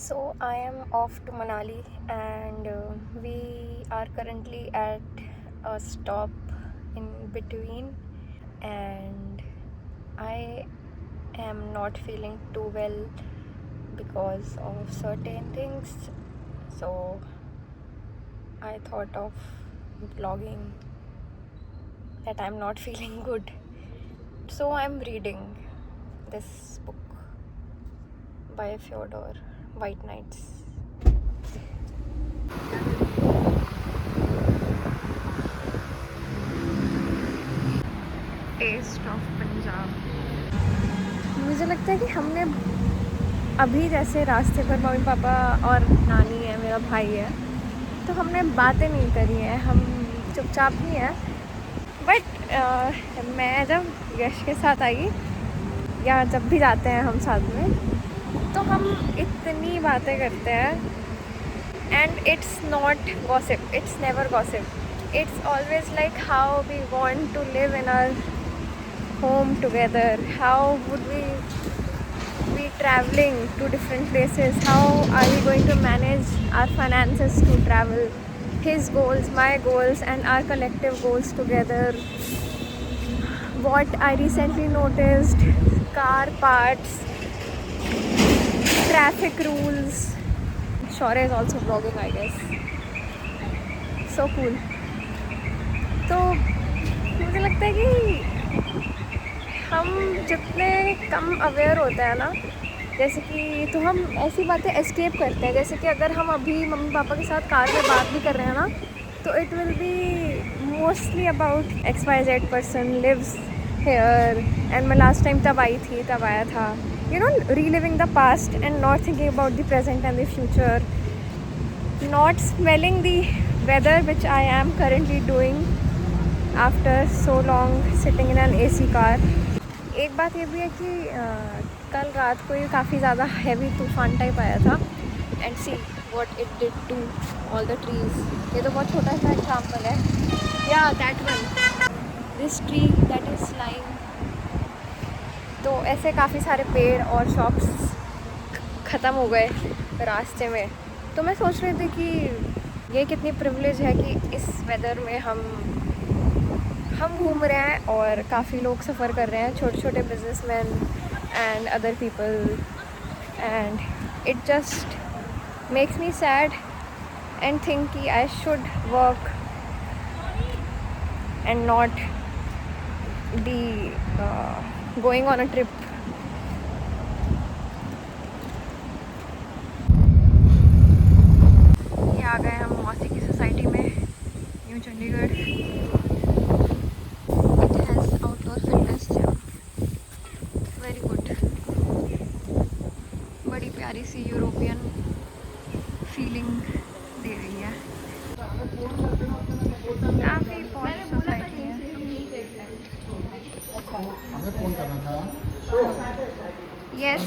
So I am off to Manali and we are currently at a stop in between, and I am not feeling too well because of certain things. So I thought of vlogging that I'm not feeling good. So I'm reading this book by Fyodor, White Nights. Taste of Punjab. मुझे लगता है कि हमने अभी जैसे रास्ते पर mummy papa और नानी है, मेरा भाई है, तो हमने बातें नहीं करी हैं, हम चुपचाप ही हैं। बट मैं जब यश के साथ आई या जब भी जाते हैं हम साथ में, तो हम इतनी बातें करते हैं। And it's not gossip, it's never gossip, it's always like how we want to live in our home together, how would we be traveling to different places, how are we going to manage our finances to travel, his goals, my goals, and our collective goals together. What I recently noticed: car parts, traffic rules. Shaurya is also vlogging, I guess. So cool. तो मुझे लगता है कि हम जितने कम aware होते हैं ना, जैसे कि तो हम ऐसी बातें एस्केप करते हैं। जैसे कि अगर हम अभी मम्मी पापा के साथ कार में बात भी कर रहे हैं ना, तो it will be mostly about XYZ person lives here, and मैं लास्ट टाइम तब आई थी, तब आया था, you know, reliving the past and not thinking about the present and the future, not smelling the weather which I am currently doing after so long sitting in an AC car. एक बात ये भी है कि कल रात को ये काफ़ी ज़्यादा हैवी तूफान टाइप आया था, and see what it did to all the trees. ये तो बहुत छोटा सा एग्जाम्पल है, या that one, this tree that is flying. तो ऐसे काफ़ी सारे पेड़ और शॉप्स ख़त्म हो गए रास्ते में। तो मैं सोच रही थी कि ये कितनी प्रिविलेज है कि इस वेदर में हम घूम रहे हैं, और काफ़ी लोग सफ़र कर रहे हैं, छोटे छोटे businessmen and other people, and it just makes me sad and think कि I should work and not be going on a trip. ये आ गए हम मौसी की सोसाइटी में, न्यू चंडीगढ़। प्यारी सी यूरोपियन फीलिंग दे रही है, काफ़ी पॉश सोसाइटी है। यस,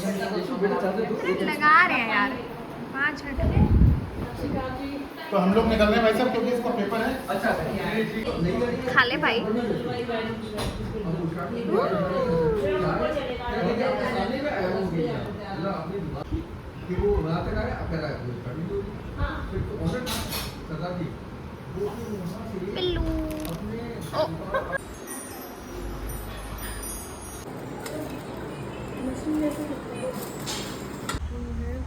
लगा रहे हैं यार 5 मिनट। तो हम लोग निकल रहे हैं भाई साहब, क्योंकि इसका पेपर है। खा ले भाई। पिल्लू।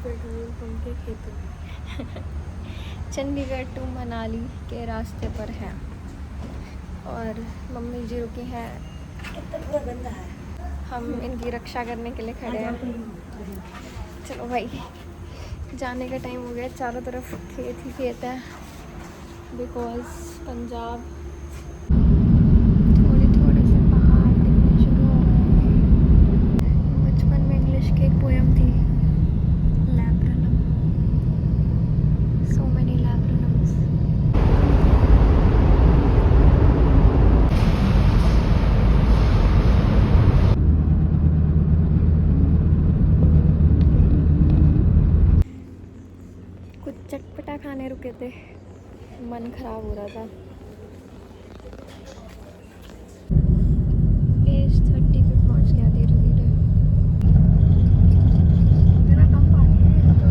पेट्रोल पंप के खेतों में चंडीगढ़ टू मनाली के रास्ते पर है, और मम्मी जी रुकी हैं। कितना गंदा है, हम इनकी रक्षा करने के लिए खड़े हैं। चलो भाई, जाने का टाइम हो गया। चारों तरफ खेत ही खेत है, बिकॉज पंजाब। थोड़े थोड़े से पहाड़ दिखने शुरू हो गए। बचपन में इंग्लिश की एक पोएम थी, लैब्रेनम, सो मेनी लैब्रेनम्स। कुछ चटपटा खाने रुके थे, मन खराब हो रहा था। पेज 30 पे पहुंच गया धीरे धीरे। मेरा कम पानी है तो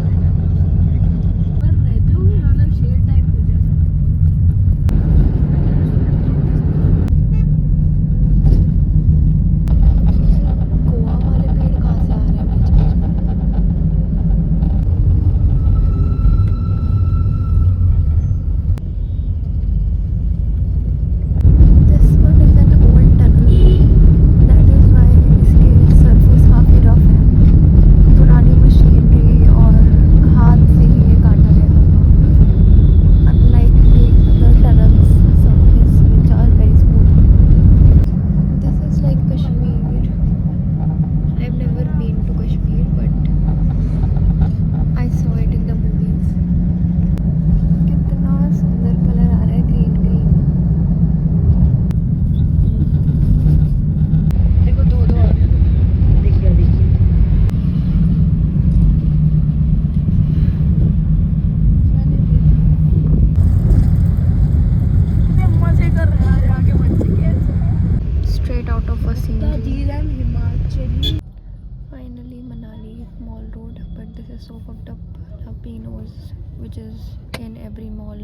is so fucked up. La Pino's, which is in every mall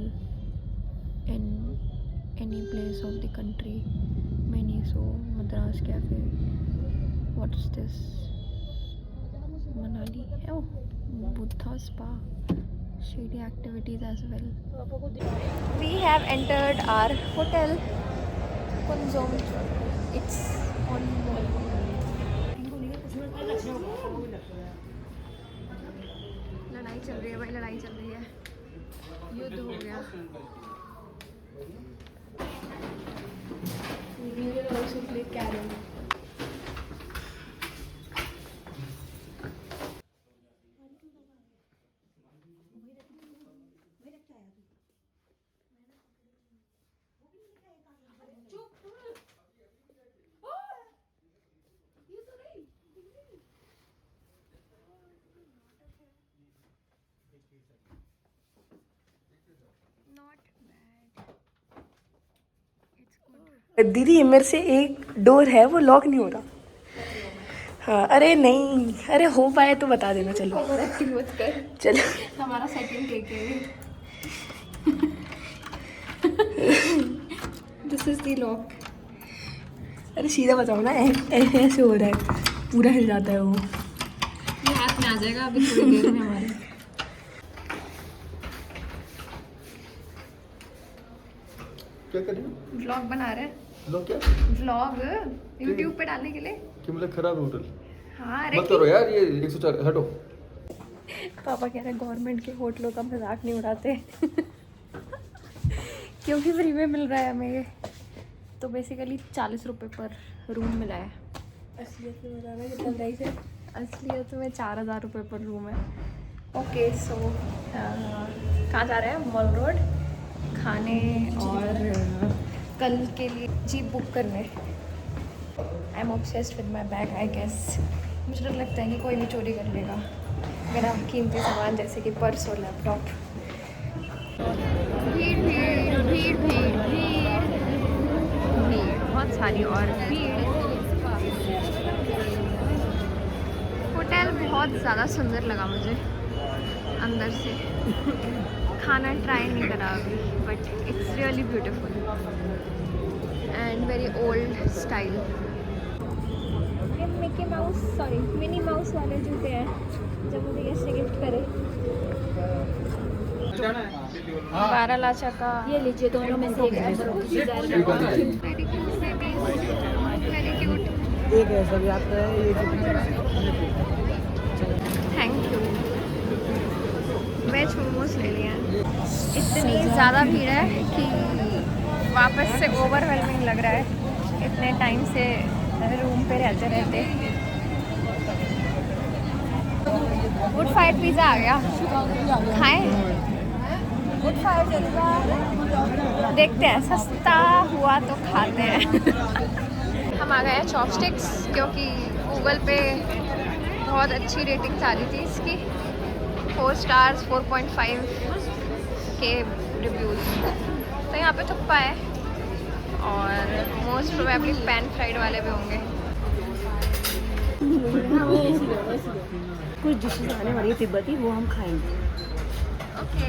in any place of the country. Miniso, Madras Cafe. What's this? Manali. Oh, Buddha Spa. Shady activities as well. We have entered our hotel, Kunzum. It's on mall. लड़ाई चल रही है भाई, लड़ाई चल रही है, युद्ध हो गया. We will also play carrom. दीदी ये मेरे से एक डोर है वो लॉक नहीं हो रहा. हाँ अरे नहीं, अरे हो पाए तो बता देना. चलो मत कर, चलो हमारा सेकंड टेक है. This is the lock. अरे सीधा बताओ ना, ऐसे हो रहा है, पूरा हिल जाता है वो. ये हाथ में आ जाएगा अभी थोड़ी देर में हमारे. क्या कर रही हो? व्लॉग बना रहे हैं. लोग क्या व्लॉग YouTube पे डालने के लिए. कि मतलब खराब है होटल? हाँ अरे मत करो यार, ये 104 हटो. पापा कह रहे हैं गवर्नमेंट के होटलों का मजाक नहीं उड़ाते. क्योंकि फ्री में मिल रहा है हमें ये. तो बेसिकली 40 रुपये पर रूम मिला है. असलियत में बताना कितना प्राइस है? असलियत में 4000 रुपये पर रूम है. ओके सो कहाँ जा रहे हैं? मॉल रोड खाने और कल के लिए जीप बुक करने. I am obsessed with my bag I guess. मुझे डर लगता है कि कोई भी चोरी कर लेगा मेरा कीमती सामान जैसे कि पर्स और लैपटॉप. भीड़ भीड़ भीड़ भीड़ भीड़ भीड़ बहुत सारी और भीड़. होटल बहुत ज़्यादा सुंदर लगा मुझे अंदर से. खाना ट्राई नहीं करा अभी but it's really beautiful and very old style. ये Mickey Mouse sorry Minnie Mouse वाले जूते हैं जो मुझे यश से गिफ्ट करे. 12 लाचा का ये लीजिए, दोनों में से एक वेरी क्यूट. एक ऐसा भी आता है. Thank you. वेज मोमोज ले लिए. इतनी ज़्यादा भीड़ है कि वापस से ओवरवेलमिंग लग रहा है. इतने टाइम से रूम पे रहते रहते. वुड फायर पिज़्ज़ा आ गया, खाएं. वुड फायर पिज़्ज़ा देखते हैं, सस्ता हुआ तो खाते हैं. हम आ गए हैं चॉपस्टिक्स क्योंकि गूगल पे बहुत अच्छी रेटिंग आ रही थी इसकी. 4 स्टार्स 4.5 के रिव्यूज़. तो यहाँ पे थुप्पा है और मोस्ट प्रोबेबली पैन फ्राइड वाले भी होंगे. कुछ डिशेज आने वाली है तिब्बती, वो हम खाएंगे. ओके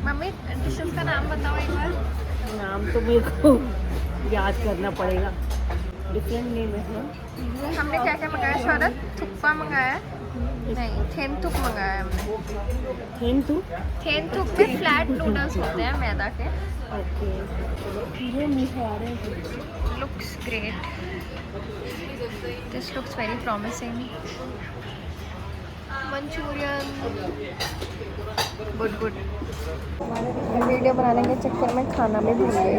मम्मी डिशेस का नाम बताओ एक बार. नाम तो मेरे को याद करना पड़ेगा, डिफरेंट नेम है. हमने क्या क्या मंगाया? शरद थुप्पा मंगाया, नहीं थेंथुक मंगाया हमने. थेंथुक में फ्लैट नूडल्स होते हैं मैदा के. ओके ये मीठा आ रहा है. Looks great. This looks very promising. Manchurian good good. Video बनाने के चक्कर में खाना भी भूल गए.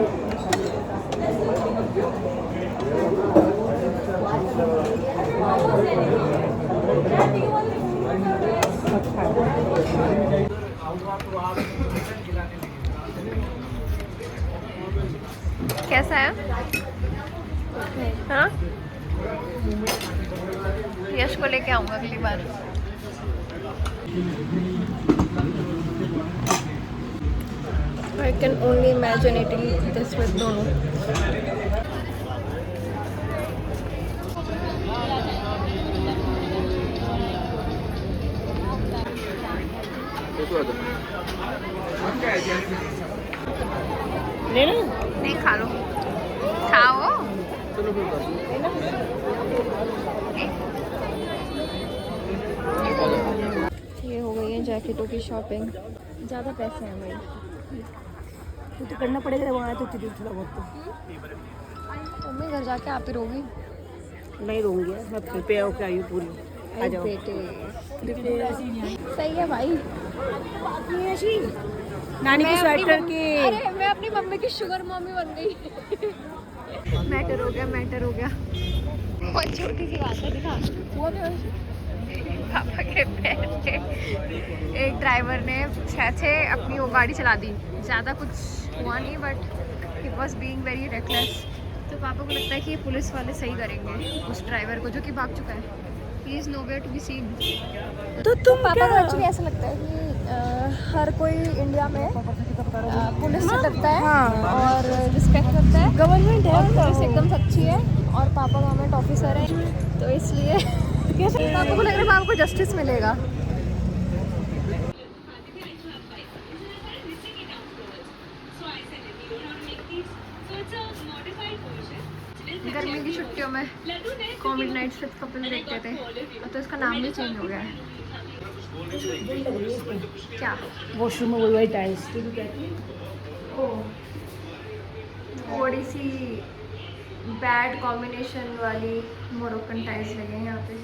कैसा है? हाँ यश को लेके आऊँगा अगली बार. I can only imagine eating this with dono. लेना नहीं खा लो, खाओ। ये हो गई है जैकेटों की शॉपिंग। ज़्यादा पैसे हैं भाई, तो करना पड़ेगा, वहाँ तो तुझे थोड़ा बहुत मम्मी घर जाके आप ही रोगी। तो नहीं रहूँगी, मैं प्रिपेयर होकर आई हूँ पूरी। आ जाओ बेटे सही है भाई। नानी मैं की अपनी स्वेटर मम्मी- के अरे मैं अपनी मम्मी की शुगर मम्मी बन गई। मैटर हो गया, मैटर हो गया। बहुत छोटी सी बात है, दिखा हुआ क्या पापा के पैर के एक ड्राइवर ने छे अपनी वो गाड़ी चला दी। ज़्यादा कुछ हुआ नहीं, but he was being very reckless. तो पापा को लगता है कि ये पुलिस वाले सही करेंगे उस ड्राइवर को, जो कि भाग चुका है। He is nowhere to be seen. तो तुम पापा को एक्चुअली ऐसा लगता है कि हर कोई इंडिया में पुलिस से डरता है और रिस्पेक्ट करता है। गवर्नमेंट है और पुलिस एकदम सच्ची है और पापा गवर्नमेंट ऑफिसर है, तो इसलिए पापा को लग रहा है पापा को जस्टिस मिलेगा। गर्मी की छुट्टियों में कॉमेडी नाइट सिर्फ कपल देखते थे, तो इसका नाम भी चेंज हो गया है। क्या वॉशरूम में वही टाइल्स थोड़ी सी बैड कॉम्बिनेशन वाली मोरक्कन टाइल्स लगे हैं यहाँ पे।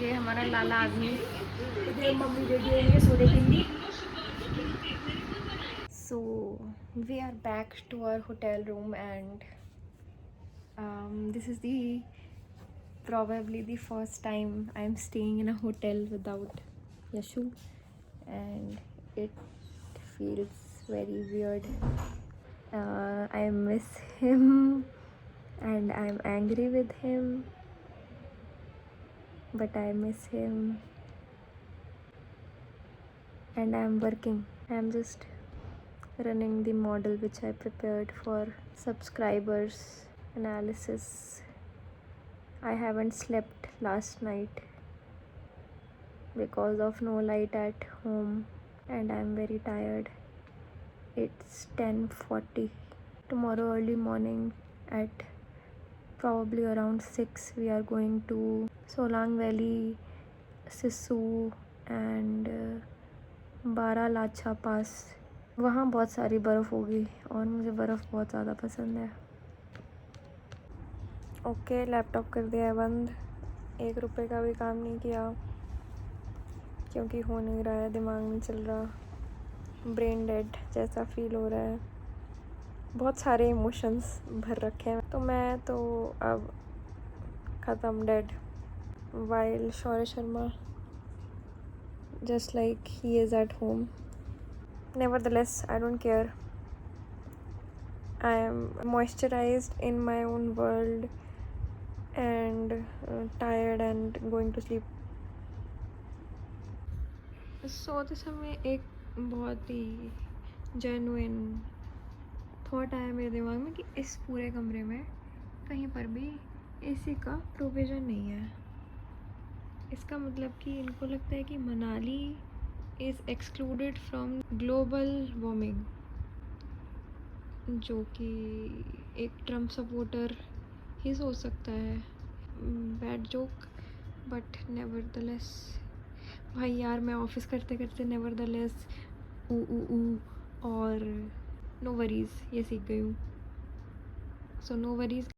ये हमारा लाला आदमी। मम्मी रेडी सोने के लिए। So we are back to our hotel room, and this is probably the first time I'm staying in a hotel without Yashu, and it feels very weird. I miss him and I'm angry with him, but I miss him and I'm working. I'm just running the model which I prepared for subscribers analysis. I haven't slept last night because of no light at home and I'm very tired. It's 10:40. Tomorrow early morning at probably around 6 we are going to Solang Valley, Sisu and Baralacha Pass. वहाँ बहुत सारी बर्फ़ होगी और मुझे बर्फ़ बहुत ज़्यादा पसंद है। ओके, लैपटॉप कर दिया है बंद। 1 रुपए का भी काम नहीं किया क्योंकि हो नहीं रहा है, दिमाग नहीं चल रहा, ब्रेन डेड जैसा फील हो रहा है, बहुत सारे इमोशंस भर रखे हैं। तो मैं तो अब ख़त्म, dead. While Shaurya Sharma just like he is at home. Nevertheless, I don't care. I am moisturized in my own world and tired and going to sleep. सोते समय एक बहुत ही जेन्युइन थॉट आया मेरे दिमाग में कि इस पूरे कमरे में कहीं पर भी एसी का प्रोविज़न नहीं है। इसका मतलब कि इनको लगता है कि Manali is excluded from global warming, जो कि एक ट्रम्प सपोर्टर ही सोच सकता है। बैड जोक, बट नेवरदलेस भाई यार, मैं ऑफिस करते करते नेवरदलेस और नो वरीज़ ये सीख गई हूँ। So no worries